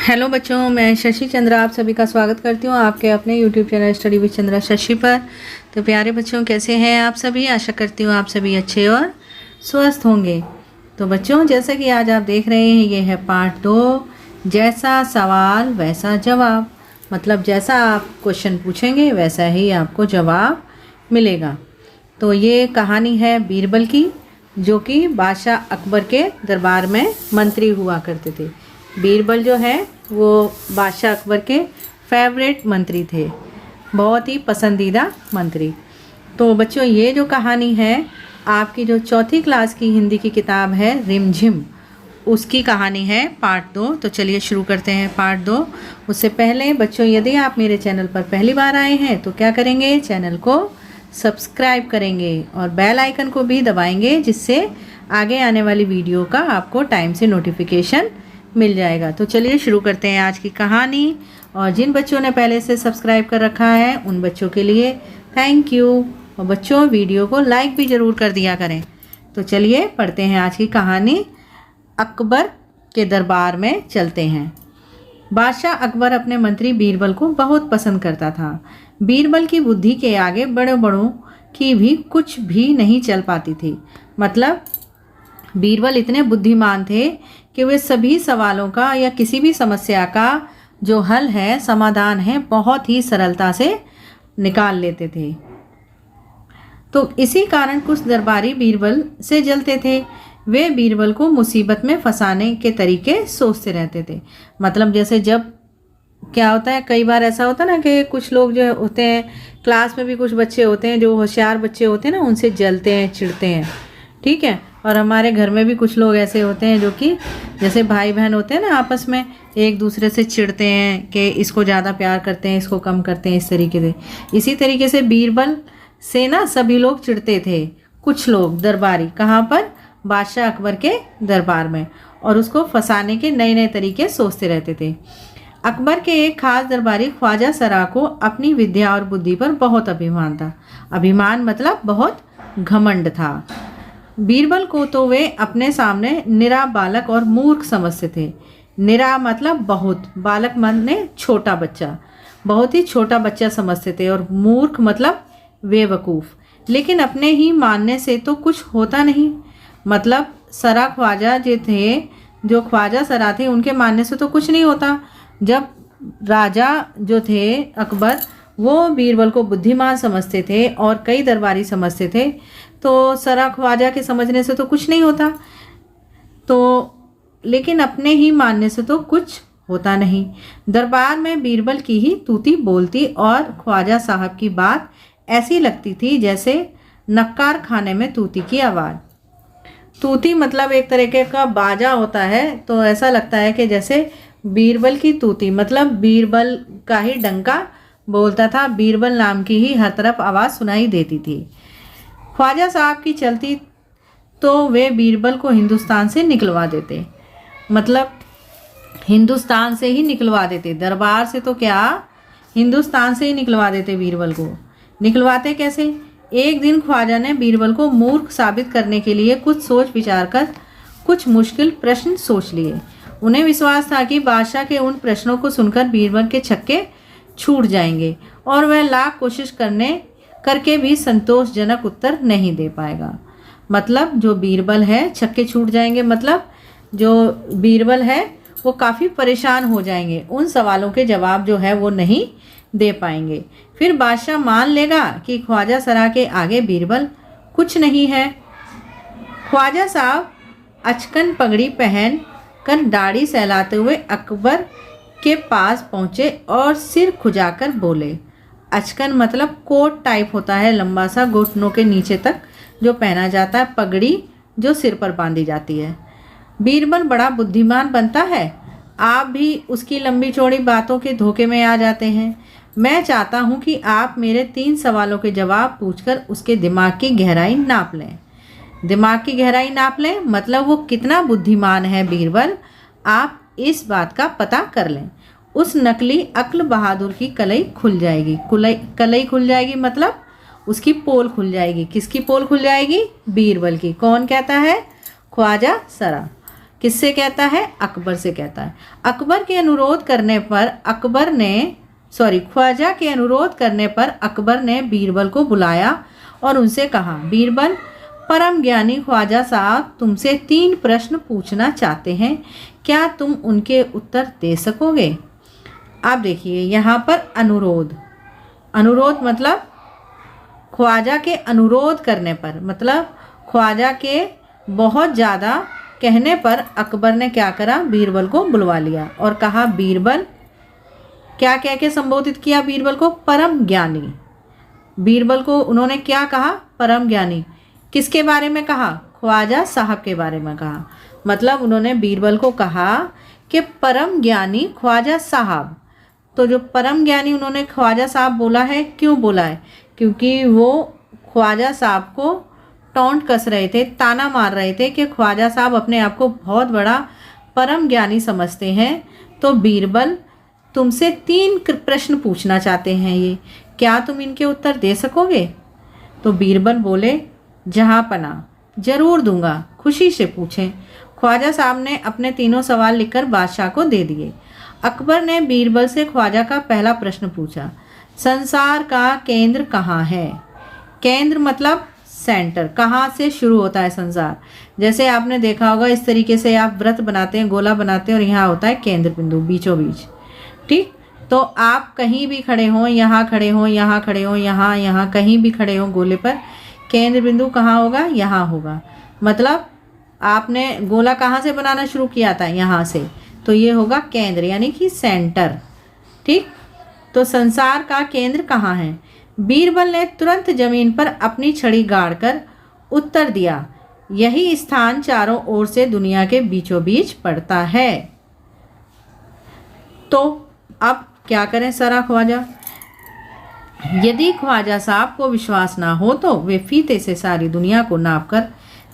Hello बच्चों, मैं शशि चंद्रा आप सभी का स्वागत करती हूँ आपके अपने YouTube channel study with Chandra Shashi पर। तो प्यारे बच्चों, कैसे हैं आप सभी? आशा करती हूँ आप सभी अच्छे और स्वस्थ होंगे। तो बच्चों, जैसा कि आज आप देख रहे हैं, ये है पार्ट 2, जैसा सवाल वैसा जवाब। मतलब जैसा आप क्वेश्चन पूछेंगे वैसा ही आपको जवाब मिलेगा। तो ये कहानी है बीरबल की, जो कि बादशाह अकबर के दरबार में मंत्री हुआ करते थे। बीरबल जो है वो बादशाह अकबर के फेवरेट मंत्री थे, बहुत ही पसंदीदा मंत्री। तो बच्चों, ये जो कहानी है आपकी जो चौथी क्लास की हिंदी की किताब है रिमझिम, उसकी कहानी है पार्ट 2। तो चलिए शुरू करते हैं पार्ट 2। उससे पहले बच्चों, यदि आप मेरे चैनल पर पहली बार आए हैं तो क्या करेंगे, चैनल को सब्सक्राइब करेंगे और बेल आइकन को भी दबाएंगे, जिससे आगे आने वाली वीडियो का आपको टाइम से नोटिफिकेशन मिल जाएगा। तो चलिए शुरू करते हैं आज की कहानी। और जिन बच्चों ने पहले से सब्सक्राइब कर रखा है उन बच्चों के लिए थैंक यू। और बच्चों, वीडियो को लाइक भी ज़रूर कर दिया करें। तो चलिए पढ़ते हैं आज की कहानी। अकबर के दरबार में चलते हैं। बादशाह अकबर अपने मंत्री बीरबल को बहुत पसंद करता था। बीरबल की बुद्धि के आगे बड़े बड़ों की भी कुछ भी नहीं चल पाती थी। मतलब बीरबल इतने बुद्धिमान थे कि वे सभी सवालों का या किसी भी समस्या का जो हल है, समाधान है, बहुत ही सरलता से निकाल लेते थे। तो इसी कारण कुछ दरबारी बीरबल से जलते थे। वे बीरबल को मुसीबत में फंसाने के तरीके सोचते रहते थे। मतलब जैसे जब क्या होता है, कई बार ऐसा होता है ना कि कुछ लोग जो होते हैं, क्लास में भी कुछ बच्चे होते हैं जो होशियार बच्चे होते हैं ना, उनसे जलते हैं, चिढ़ते हैं। ठीक है। और हमारे घर में भी कुछ लोग ऐसे होते हैं जो कि जैसे भाई बहन होते हैं ना, आपस में एक दूसरे से चिढ़ते हैं कि इसको ज़्यादा प्यार करते हैं, इसको कम करते हैं, इस तरीके से। इसी तरीके से बीरबल से ना सभी लोग चिढ़ते थे। कुछ लोग दरबारी, कहाँ पर? बादशाह अकबर के दरबार में। और उसको फंसाने के नए नए तरीके सोचते रहते थे। अकबर के एक खास दरबारी ख्वाजा सरा को अपनी विद्या और बुद्धि पर बहुत अभिमान था। अभिमान मतलब बहुत घमंड था। बीरबल को तो वे अपने सामने निरा बालक और मूर्ख समझते थे। निरा मतलब बहुत, बालक माने छोटा बच्चा, बहुत ही छोटा बच्चा समझते थे। और मूर्ख मतलब बेवकूफ़। लेकिन अपने ही मानने से तो कुछ होता नहीं। मतलब सरा ख्वाजा जो थे, जो ख्वाजा सरा थे, उनके मानने से तो कुछ नहीं होता। जब राजा जो थे अकबर, वो बीरबल को बुद्धिमान समझते थे और कई दरबारी समझते थे, तो सरा ख्वाजा के समझने से तो कुछ नहीं होता। तो लेकिन अपने ही मानने से तो कुछ होता नहीं। दरबार में बीरबल की ही तूती बोलती और ख्वाजा साहब की बात ऐसी लगती थी जैसे नक्कार खाने में तूती की आवाज़। तूती मतलब एक तरीके का बाजा होता है। तो ऐसा लगता है कि जैसे बीरबल की तूती मतलब बीरबल का ही डंका बोलता था। बीरबल नाम की ही हर तरफ आवाज़ सुनाई देती थी। ख्वाजा साहब की चलती तो वे बीरबल को हिंदुस्तान से निकलवा देते। मतलब हिंदुस्तान से ही निकलवा देते, दरबार से तो क्या, हिंदुस्तान से ही निकलवा देते बीरबल को। निकलवाते कैसे? एक दिन ख्वाजा ने बीरबल को मूर्ख साबित करने के लिए कुछ सोच विचार कर कुछ मुश्किल प्रश्न सोच लिए। उन्हें विश्वास था कि बादशाह के उन प्रश्नों को सुनकर बीरबल के छक्के छूट जाएंगे और वह लाख कोशिश करके भी संतोषजनक उत्तर नहीं दे पाएगा। मतलब जो बीरबल है छक्के छूट जाएंगे, मतलब जो बीरबल है वो काफ़ी परेशान हो जाएंगे, उन सवालों के जवाब जो है वो नहीं दे पाएंगे। फिर बादशाह मान लेगा कि ख्वाजा सरा के आगे बीरबल कुछ नहीं है। ख्वाजा साहब अचकन पगड़ी पहन कर दाढ़ी सहलाते हुए अकबर के पास पहुँचे और सिर खुजाकर बोले। अचकन मतलब कोट टाइप होता है, लंबा सा, घुटनों के नीचे तक जो पहना जाता है, पगड़ी जो सिर पर बांधी जाती है। बीरबल बड़ा बुद्धिमान बनता है, आप भी उसकी लंबी चौड़ी बातों के धोखे में आ जाते हैं। मैं चाहता हूँ कि आप मेरे 3 सवालों के जवाब पूछकर उसके दिमाग की गहराई नाप लें। दिमाग की गहराई नाप लें मतलब वो कितना बुद्धिमान है बीरबल, आप इस बात का पता कर लें। उस नकली अक्ल बहादुर की कलई खुल जाएगी। कलई खुल जाएगी मतलब उसकी पोल खुल जाएगी। किसकी पोल खुल जाएगी? बीरबल की। कौन कहता है? ख्वाजा सरा। किससे कहता है? अकबर से कहता है। अकबर के अनुरोध करने पर ख्वाजा के अनुरोध करने पर अकबर ने बीरबल को बुलाया और उनसे कहा, बीरबल, परम ज्ञानी ख्वाजा साहब तुमसे 3 प्रश्न पूछना चाहते हैं, क्या तुम उनके उत्तर दे सकोगे? आप देखिए यहाँ पर अनुरोध मतलब ख्वाजा के अनुरोध करने पर, मतलब ख्वाजा के बहुत ज़्यादा कहने पर अकबर ने क्या करा? बीरबल को बुलवा लिया और कहा, बीरबल, क्या कह के संबोधित किया बीरबल को? परम ज्ञानी। बीरबल को उन्होंने क्या कहा? परम ज्ञानी। किसके बारे में कहा? ख्वाजा साहब के बारे में कहा। मतलब उन्होंने बीरबल को कहा कि परम ज्ञानी ख्वाजा साहब। तो जो परम ज्ञानी उन्होंने ख्वाजा साहब बोला है, क्यों बोला है? क्योंकि वो ख्वाजा साहब को टॉन्ट कस रहे थे, ताना मार रहे थे कि ख्वाजा साहब अपने आप को बहुत बड़ा परम ज्ञानी समझते हैं। तो बीरबल तुमसे 3 प्रश्न पूछना चाहते हैं, ये क्या तुम इनके उत्तर दे सकोगे? तो बीरबल बोले, जहाँपना, जरूर दूंगा, खुशी से पूछें। ख्वाजा साहब ने अपने 3 सवाल लिखकर बादशाह को दे दिए। अकबर ने बीरबल से ख्वाजा का पहला प्रश्न पूछा, संसार का केंद्र कहाँ है? केंद्र मतलब सेंटर, कहाँ से शुरू होता है संसार? जैसे आपने देखा होगा, इस तरीके से आप व्रत बनाते हैं, गोला बनाते हैं और यहाँ होता है केंद्र बिंदु, बीचों बीच। ठीक, तो आप कहीं भी खड़े हों, यहाँ खड़े हों, यहाँ खड़े हों, यहाँ कहीं भी खड़े हों गोले पर, केंद्र बिंदु कहाँ होगा? यहाँ होगा। मतलब आपने गोला कहाँ से बनाना शुरू किया था? यहाँ से, तो ये होगा केंद्र, यानी कि सेंटर। ठीक, तो संसार का केंद्र कहाँ है? बीरबल ने तुरंत जमीन पर अपनी छड़ी गाड़कर उत्तर दिया, यही स्थान चारों ओर से दुनिया के बीचों बीच पड़ता है। तो अब क्या करें सरा ख्वाजा? यदि ख्वाजा साहब को विश्वास ना हो तो वे फीते से सारी दुनिया को नापकर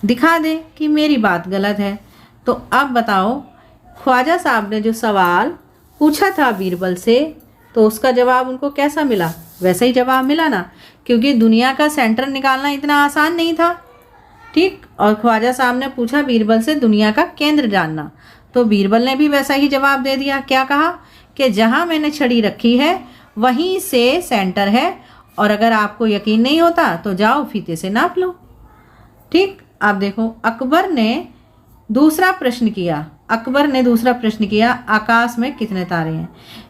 दिखा दें कि मेरी बात गलत है। तो अब बताओ, ख्वाजा साहब ने जो सवाल पूछा था बीरबल से, तो उसका जवाब उनको कैसा मिला? वैसा ही जवाब मिला ना, क्योंकि दुनिया का सेंटर निकालना इतना आसान नहीं था। ठीक, और ख्वाजा साहब ने पूछा बीरबल से दुनिया का केंद्र जानना, तो बीरबल ने भी वैसा ही जवाब दे दिया। क्या कहा? कि जहाँ मैंने छड़ी रखी है वहीं से सेंटर है, और अगर आपको यकीन नहीं होता तो जाओ फीते से नाप लो। ठीक, आप देखो, अकबर ने दूसरा प्रश्न किया, आकाश में कितने तारे हैं?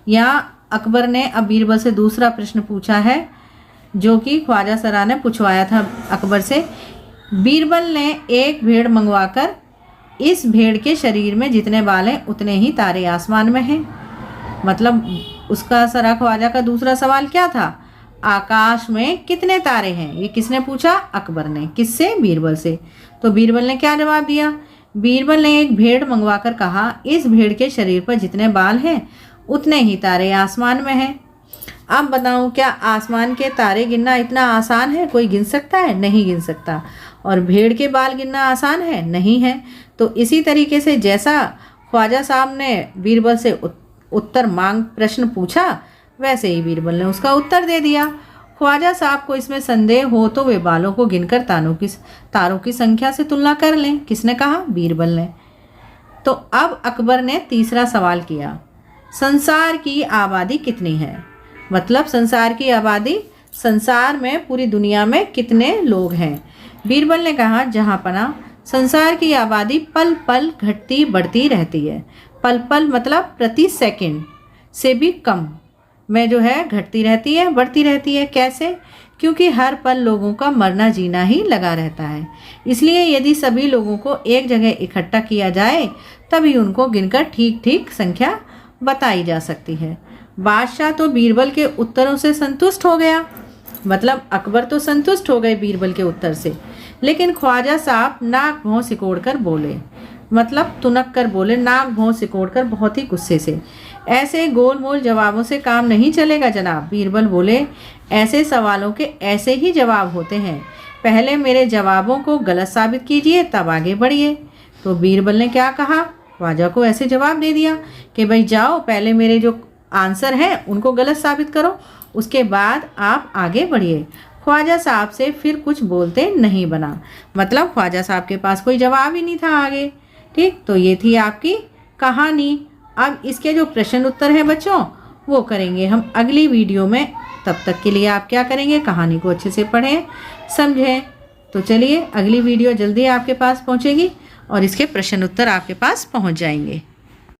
यहाँ अकबर ने अब बीरबल से दूसरा प्रश्न पूछा है, जो कि ख्वाजा सरा ने पूछवाया था अकबर से। बीरबल ने एक भेड़ मंगवाकर, इस भेड़ के शरीर में जितने बाल हैं उतने ही तारे आसमान में हैं। मतलब उसका सरा ख्वाजा का दूसरा सवाल क्या था? आकाश में कितने तारे हैं? ये किसने पूछा? अकबर ने। किससे? बीरबल से। तो बीरबल ने क्या जवाब दिया? बीरबल ने एक भेड़ मंगवाकर कहा, इस भेड़ के शरीर पर जितने बाल हैं उतने ही तारे आसमान में हैं। अब बताऊं, क्या आसमान के तारे गिनना इतना आसान है? कोई गिन सकता है? नहीं गिन सकता। और भेड़ के बाल गिनना आसान है? नहीं है। तो इसी तरीके से जैसा ख्वाजा साहब ने बीरबल से उत्तर मांग प्रश्न पूछा, वैसे ही बीरबल ने उसका उत्तर दे दिया। ख्वाजा साहब को इसमें संदेह हो तो वे बालों को गिनकर तारों की संख्या से तुलना कर लें। किसने कहा? बीरबल ने। तो अब अकबर ने तीसरा सवाल किया, संसार की आबादी कितनी है? मतलब संसार की आबादी, संसार में पूरी दुनिया में कितने लोग हैं? बीरबल ने कहा, जहाँपना, संसार की आबादी पल पल घटती बढ़ती रहती है। पल पल मतलब प्रति सेकंड से भी कम में जो है घटती रहती है, बढ़ती रहती है। कैसे? क्योंकि हर पल लोगों का मरना जीना ही लगा रहता है। इसलिए यदि सभी लोगों को एक जगह इकट्ठा किया जाए तभी उनको गिनकर ठीक ठीक संख्या बताई जा सकती है। बादशाह तो बीरबल के उत्तरों से संतुष्ट हो गया। मतलब अकबर तो संतुष्ट हो गए बीरबल के उत्तर से, लेकिन ख्वाजा साहब नाक भौं सिकोड़ कर बोले, मतलब तुनक कर बोले, नाक भौं सिकोड़ कर, बहुत ही गुस्से से। ऐसे गोल मोल जवाबों से काम नहीं चलेगा जनाब। बीरबल बोले, ऐसे सवालों के ऐसे ही जवाब होते हैं, पहले मेरे जवाबों को गलत साबित कीजिए तब आगे बढ़िए। तो बीरबल ने क्या कहा? ख्वाजा को ऐसे जवाब दे दिया कि भाई जाओ, पहले मेरे जो आंसर हैं उनको गलत साबित करो, उसके बाद आप आगे बढ़िए। ख्वाजा साहब से फिर कुछ बोलते नहीं बना। मतलब ख्वाजा साहब के पास कोई जवाब ही नहीं था आगे। ठीक, तो ये थी आपकी कहानी। अब इसके जो प्रश्न उत्तर है बच्चों वो करेंगे हम अगली वीडियो में। तब तक के लिए आप क्या करेंगे, कहानी को अच्छे से पढ़ें, समझें। तो चलिए अगली वीडियो जल्दी आपके पास पहुंचेगी और इसके प्रश्न उत्तर आपके पास पहुंच जाएंगे।